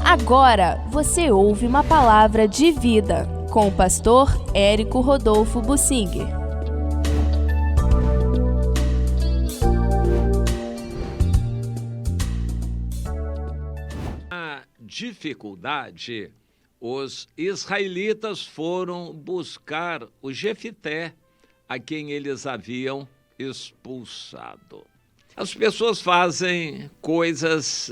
Agora você ouve uma palavra de vida com o pastor Érico Rodolfo Bussinger. A dificuldade, os israelitas foram buscar o Jefité, a quem eles haviam expulsado. As pessoas fazem coisas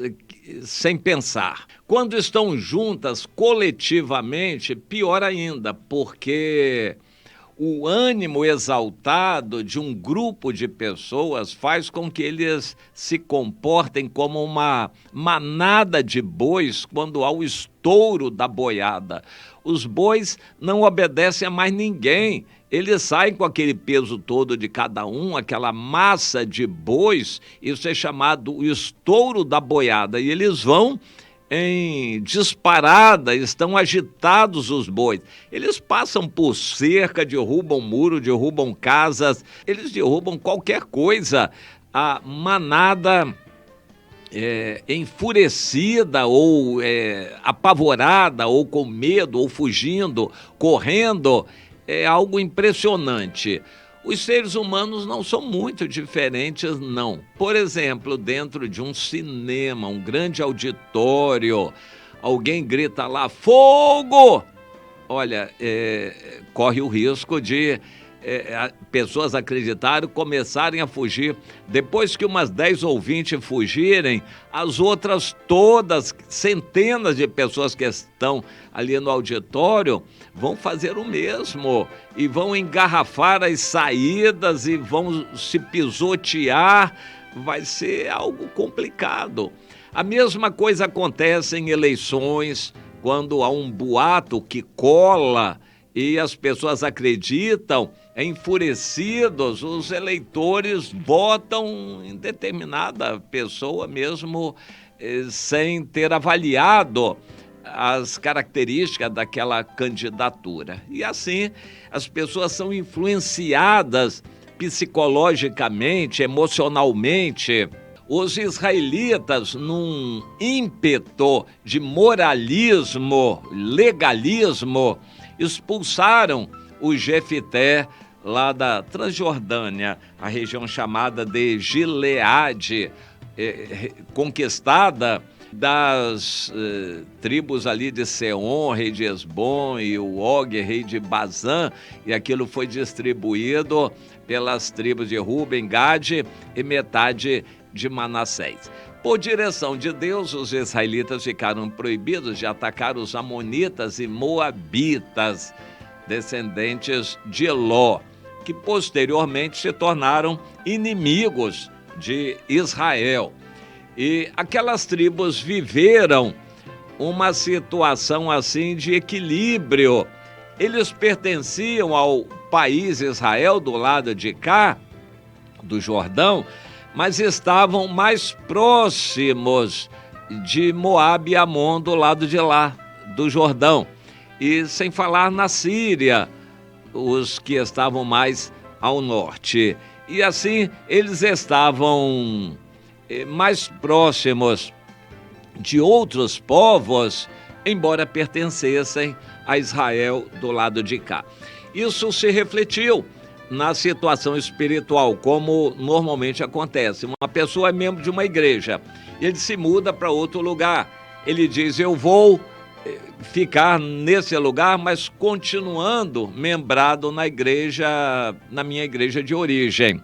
sem pensar. Quando estão juntas coletivamente, pior ainda, porque o ânimo exaltado de um grupo de pessoas faz com que eles se comportem como uma manada de bois quando há o estouro da boiada. Os bois não obedecem a mais ninguém. Eles saem com aquele peso todo de cada um, aquela massa de bois, isso é chamado o estouro da boiada, e eles vão em disparada, estão agitados os bois. Eles passam por cerca, derrubam muro, derrubam casas, eles derrubam qualquer coisa. A manada enfurecida ou apavorada, ou com medo, ou fugindo, correndo, é algo impressionante. Os seres humanos não são muito diferentes, não. Por exemplo, dentro de um cinema, um grande auditório, alguém grita lá, fogo! Olha, corre o risco de pessoas acreditarem, começarem a fugir. Depois que umas 10 ou 20 fugirem, as outras todas, centenas de pessoas que estão ali no auditório, vão fazer o mesmo e vão engarrafar as saídas e vão se pisotear. Vai ser algo complicado. A mesma coisa acontece em eleições, quando há um boato que cola e as pessoas acreditam, enfurecidos, os eleitores votam em determinada pessoa mesmo sem ter avaliado as características daquela candidatura. E assim, as pessoas são influenciadas psicologicamente, emocionalmente. Os israelitas, num ímpeto de moralismo, legalismo, expulsaram o Jefité lá da Transjordânia, a região chamada de Gileade, conquistada das tribos ali de Seom, rei de Esbom, e o Og, rei de Bazã, e aquilo foi distribuído pelas tribos de Ruben, Gade e metade de Manassés. Por direção de Deus, os israelitas ficaram proibidos de atacar os amonitas e moabitas, descendentes de Eló, que posteriormente se tornaram inimigos de Israel. E aquelas tribos viveram uma situação assim de equilíbrio. Eles pertenciam ao país Israel do lado de cá, do Jordão, mas estavam mais próximos de Moabe e Amon do lado de lá, do Jordão. E sem falar na Síria, os que estavam mais ao norte. E assim, eles estavam mais próximos de outros povos, embora pertencessem a Israel do lado de cá. Isso se refletiu na situação espiritual, como normalmente acontece. Uma pessoa é membro de uma igreja, ele se muda para outro lugar. Ele diz, eu vou ficar nesse lugar, mas continuando membrado na igreja, na minha igreja de origem.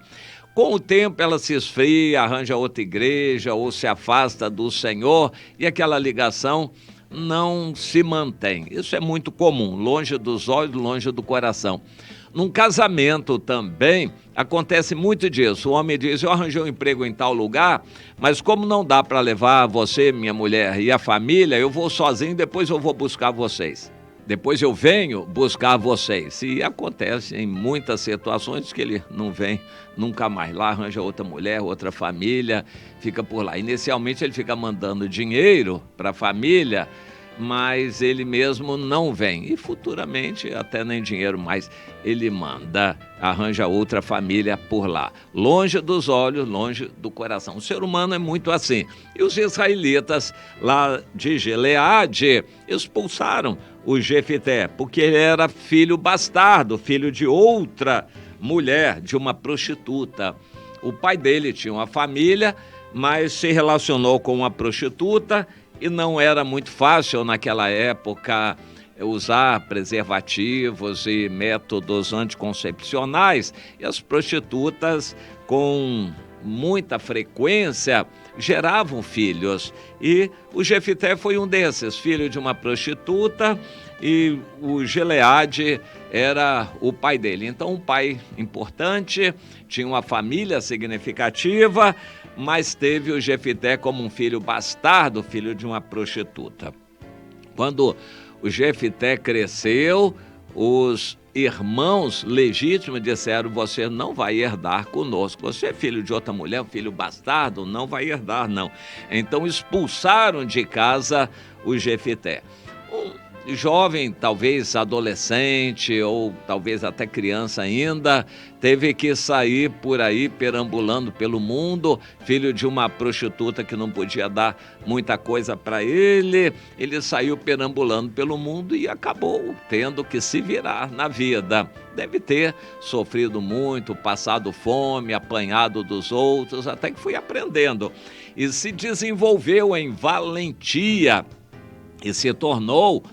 Com o tempo ela se esfria, arranja outra igreja ou se afasta do Senhor e aquela ligação não se mantém. Isso é muito comum, longe dos olhos, longe do coração. Num casamento também acontece muito disso. O homem diz, eu arranjei um emprego em tal lugar, mas como não dá para levar você, minha mulher e a família, eu vou sozinho, depois eu vou buscar vocês. Depois eu venho buscar vocês. E acontece em muitas situações que ele não vem nunca mais lá, arranja outra mulher, outra família, fica por lá. Inicialmente ele fica mandando dinheiro para a família, mas ele mesmo não vem. E futuramente, até nem dinheiro mais, ele manda, arranja outra família por lá. Longe dos olhos, longe do coração. O ser humano é muito assim. E os israelitas lá de Gileade expulsaram o Jefité, porque ele era filho bastardo, filho de outra mulher, de uma prostituta. O pai dele tinha uma família, mas se relacionou com uma prostituta e não era muito fácil naquela época usar preservativos e métodos anticoncepcionais. E as prostitutas, com muita frequência, geravam filhos. E o Jefité foi um desses, filho de uma prostituta, e o Gileade era o pai dele. Então, um pai importante, tinha uma família significativa, mas teve o Jefité como um filho bastardo, filho de uma prostituta. Quando o Jefité cresceu, os irmãos legítimos disseram: você não vai herdar conosco, você é filho de outra mulher, um filho bastardo, não vai herdar não. Então expulsaram de casa o Jefité. Um jovem, talvez adolescente ou talvez até criança ainda, teve que sair por aí perambulando pelo mundo, filho de uma prostituta que não podia dar muita coisa para ele. Ele saiu perambulando pelo mundo e acabou tendo que se virar na vida. Deve ter sofrido muito, passado fome, apanhado dos outros, até que foi aprendendo. E se desenvolveu em valentia e se tornou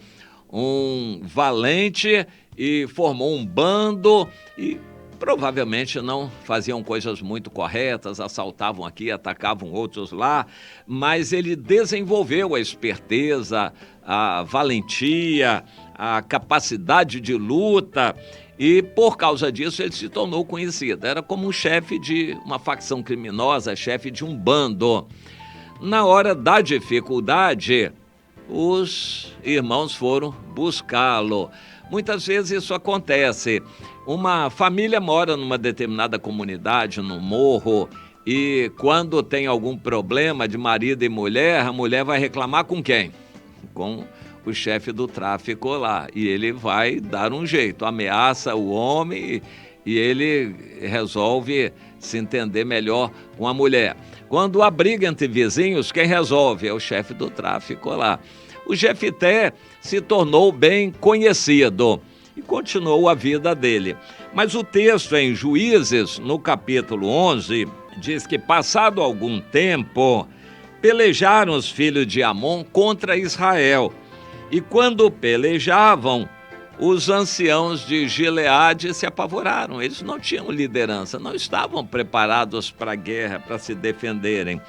um valente e formou um bando e provavelmente não faziam coisas muito corretas, assaltavam aqui, atacavam outros lá, mas ele desenvolveu a esperteza, a valentia, a capacidade de luta e por causa disso ele se tornou conhecido. Era como um chefe de uma facção criminosa, chefe de um bando. Na hora da dificuldade, os irmãos foram buscá-lo. Muitas vezes isso acontece. Uma família mora numa determinada comunidade, no morro, e quando tem algum problema de marido e mulher, a mulher vai reclamar com quem? Com o chefe do tráfico lá. E ele vai dar um jeito, ameaça o homem e ele resolve se entender melhor com a mulher. Quando há briga entre vizinhos, quem resolve? É o chefe do tráfico lá. O Jefité se tornou bem conhecido e continuou a vida dele. Mas o texto em Juízes, no capítulo 11, diz que passado algum tempo, pelejaram os filhos de Amon contra Israel. E quando pelejavam, os anciãos de Gileade se apavoraram. Eles não tinham liderança, não estavam preparados para a guerra, para se defenderem.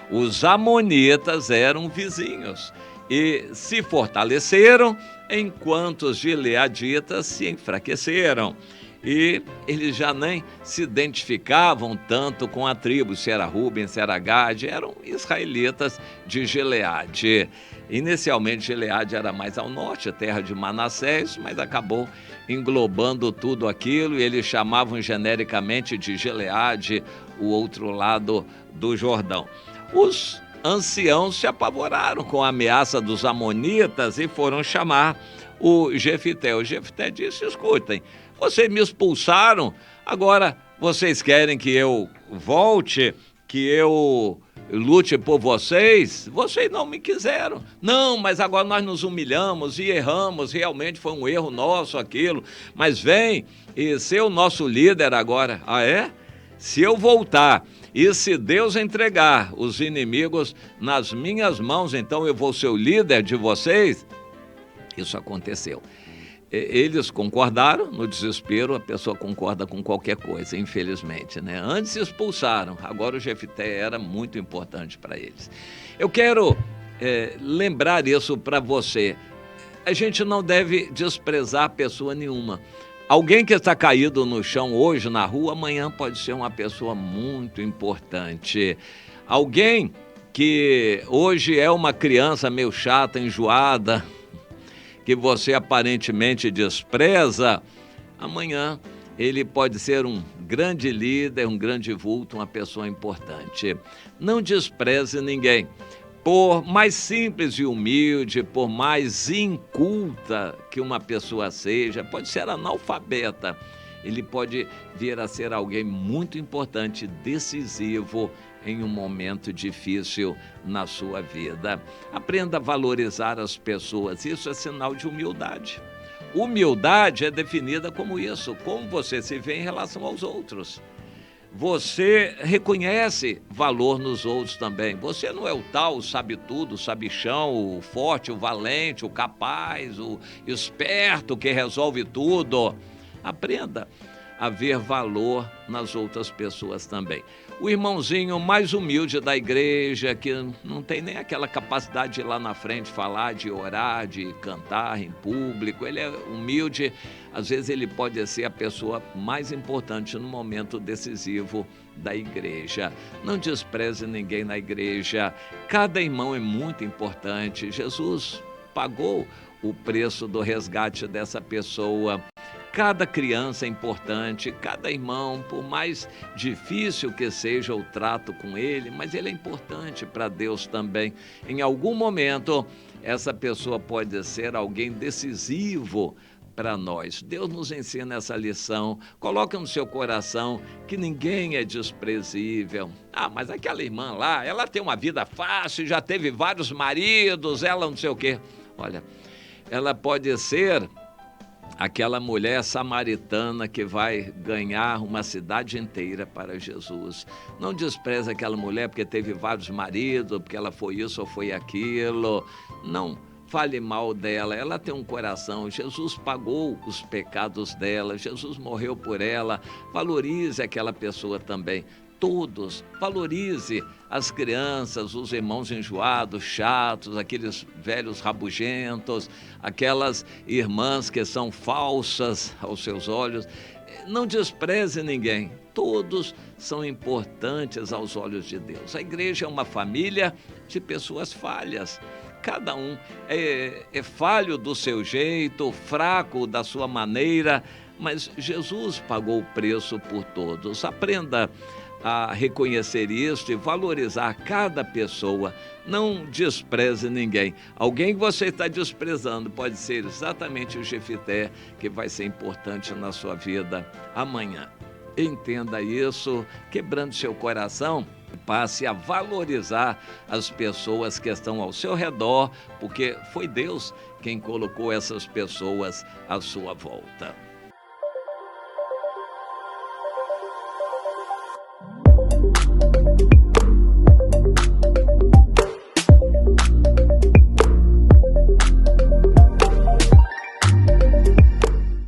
Os amonitas eram vizinhos e se fortaleceram, enquanto os gileaditas se enfraqueceram. E eles já nem se identificavam tanto com a tribo, se era Ruben, se era Gade, eram israelitas de Gileade. Inicialmente, Gileade era mais ao norte, a terra de Manassés, mas acabou englobando tudo aquilo e eles chamavam genericamente de Gileade, o outro lado do Jordão. Os anciãos se apavoraram com a ameaça dos amonitas e foram chamar o Jefité. O Jefité disse: escutem, vocês me expulsaram, agora vocês querem que eu volte, que eu lute por vocês? Vocês não me quiseram. Não, mas agora nós nos humilhamos e erramos, realmente foi um erro nosso aquilo, mas vem e ser o nosso líder agora. Ah, é? Se eu voltar e se Deus entregar os inimigos nas minhas mãos, então eu vou ser o líder de vocês? Isso aconteceu. Eles concordaram, no desespero a pessoa concorda com qualquer coisa, infelizmente, né? Antes se expulsaram, agora o Jefité era muito importante para eles. Eu quero lembrar isso para você. A gente não deve desprezar pessoa nenhuma. Alguém que está caído no chão hoje na rua, amanhã pode ser uma pessoa muito importante. Alguém que hoje é uma criança meio chata, enjoada, que você aparentemente despreza, amanhã ele pode ser um grande líder, um grande vulto, uma pessoa importante. Não despreze ninguém. Por mais simples e humilde, por mais inculta que uma pessoa seja, pode ser analfabeta, ele pode vir a ser alguém muito importante, decisivo em um momento difícil na sua vida. Aprenda a valorizar as pessoas, isso é sinal de humildade. Humildade é definida como isso, como você se vê em relação aos outros. Você reconhece valor nos outros também. Você não é o tal, o sabe tudo, o sabichão, o forte, o valente, o capaz, o esperto que resolve tudo. Aprenda a ver valor nas outras pessoas também. O irmãozinho mais humilde da igreja, que não tem nem aquela capacidade de ir lá na frente falar, de orar, de cantar em público, ele é humilde, às vezes ele pode ser a pessoa mais importante no momento decisivo da igreja. Não despreze ninguém na igreja, cada irmão é muito importante. Jesus pagou o preço do resgate dessa pessoa. Cada criança é importante, cada irmão, por mais difícil que seja o trato com ele, mas ele é importante para Deus também. Em algum momento, essa pessoa pode ser alguém decisivo para nós. Deus nos ensina essa lição. Coloca no seu coração que ninguém é desprezível. Ah, mas aquela irmã lá, ela tem uma vida fácil, já teve vários maridos, ela não sei o quê. Olha, ela pode ser aquela mulher samaritana que vai ganhar uma cidade inteira para Jesus. Não despreze aquela mulher porque teve vários maridos, porque ela foi isso ou foi aquilo. Não fale mal dela, ela tem um coração. Jesus pagou os pecados dela, Jesus morreu por ela. Valorize aquela pessoa também. Todos, valorize as crianças, os irmãos enjoados, chatos, aqueles velhos rabugentos, aquelas irmãs que são falsas aos seus olhos. Não despreze ninguém, todos são importantes aos olhos de Deus. A igreja é uma família de pessoas falhas. Cada um é falho do seu jeito, fraco da sua maneira, mas Jesus pagou o preço por todos. Aprenda a reconhecer isso e valorizar cada pessoa. Não despreze ninguém. Alguém que você está desprezando pode ser exatamente o Jefité, que vai ser importante na sua vida amanhã. Entenda isso, quebrando seu coração, passe a valorizar as pessoas que estão ao seu redor, porque foi Deus quem colocou essas pessoas à sua volta.